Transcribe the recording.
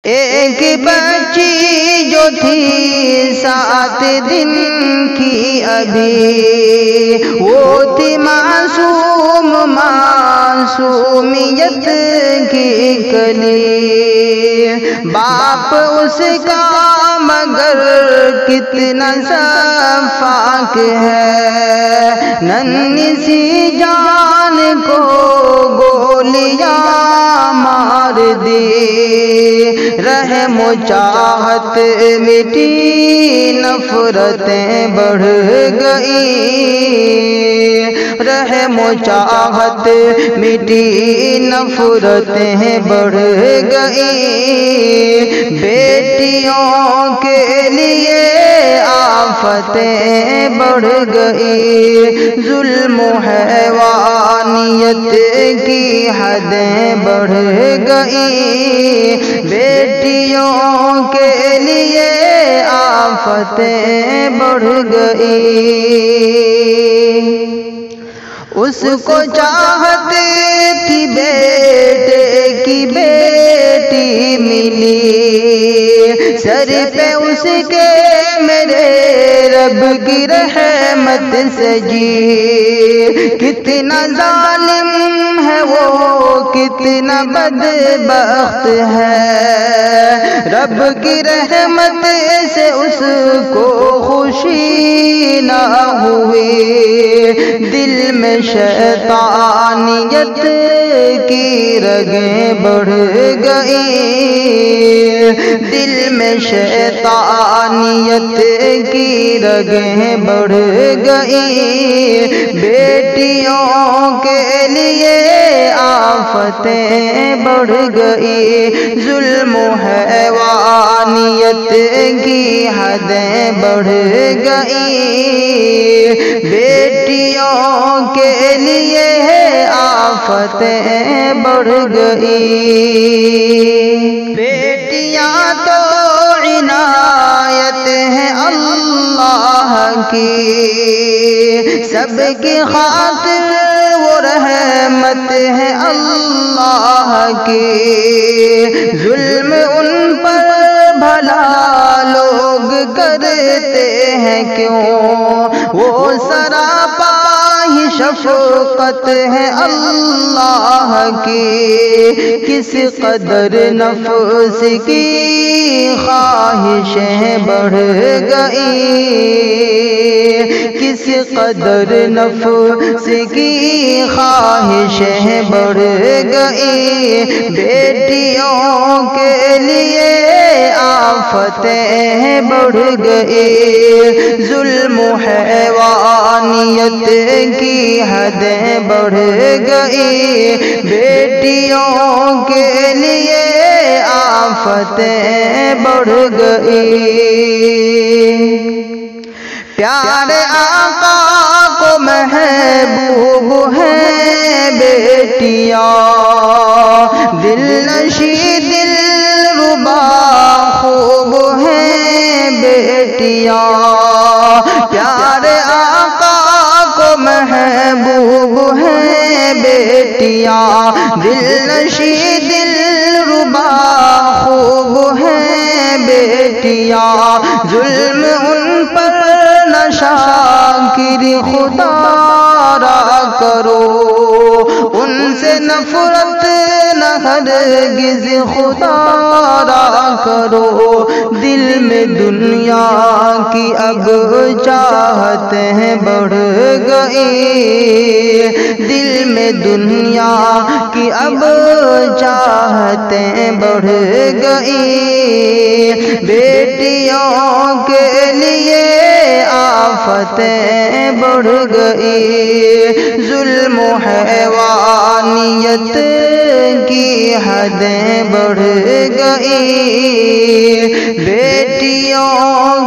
ایک بچی جو تھی 7 دن کی ابھی، وہ تھی معصوم معصومیت کی کلی، باپ اس کا مگر کتنا شفاق ہے، ننھی سی جان کو گولیاں مار دی، رحم و چاہت مٹی نفرتیں بڑھ گئی، رحم و چاہت مٹی نفرتیں بڑھ گئی، بیٹیوں کے لیے آفتیں بڑھ گئی، ظلم و حیوانیت کی حدیں بڑھ گئی، بیٹیوں کے لیے آفتیں بڑھ گئی۔ اس کو چاہت تھی بیٹے کی بیٹی ملی، سر پہ اس کے میرے رب کی رحمت سجی، کتنا ظالم ہے وہ کتنا بدبخت ہے، رب کی رحمت سے اس کو خوشی نہ ہوئی، دل میں شیطانیت کی رگیں بڑھ گئی، دل میں شیطانیت کی رگیں بڑھ گئی، بیٹیوں کے لیے آفتیں بڑھ گئی، ظلم و حیوانیت کی حدیں بڑھ گئی، بیٹیوں کے لیے آفتیں بڑھ گئی۔ بیٹیاں تو عنایت ہے اللہ کی، سب کی خاطر وہ رحمت ہے اللہ کی، ظلم ان پر بھلا لوگ کرتے ہیں کیوں، وہ سراپا ہی شفقت ہے اللہ کی، کس قدر نفس کی خواہشیں بڑھ گئی، کس قدر نفس کی خواہشیں بڑھ گئی، بیٹیوں کے لیے آفتیں بڑھ گئی، ظلم و حیوانیت کی حدیں بڑھ گئی، بیٹیوں کے لیے آفتیں بڑھ گئی۔ پیارے آقا کو محبوب ہیں بیٹیاں، دل نشیں دل ربا خوب ہیں بیٹیاں، پیارے آقا کو محبوب ہیں بیٹیاں، دل نشیں دل ربا خوب ہیں بیٹیاں، ظلم ان پر نہ شاکر خدا را کرو، ان سے نفرت نہ ہرگز خدا را کرو، دل میں دنیا کی اب چاہتیں بڑھ گئی، دل میں دنیا کی اب چاہتیں بڑھ گئی، بیٹیوں کے لیے آفتیں بڑھ گئی، ظلم و حیوانیت کی حدیں بڑھ گئی، بیٹیوں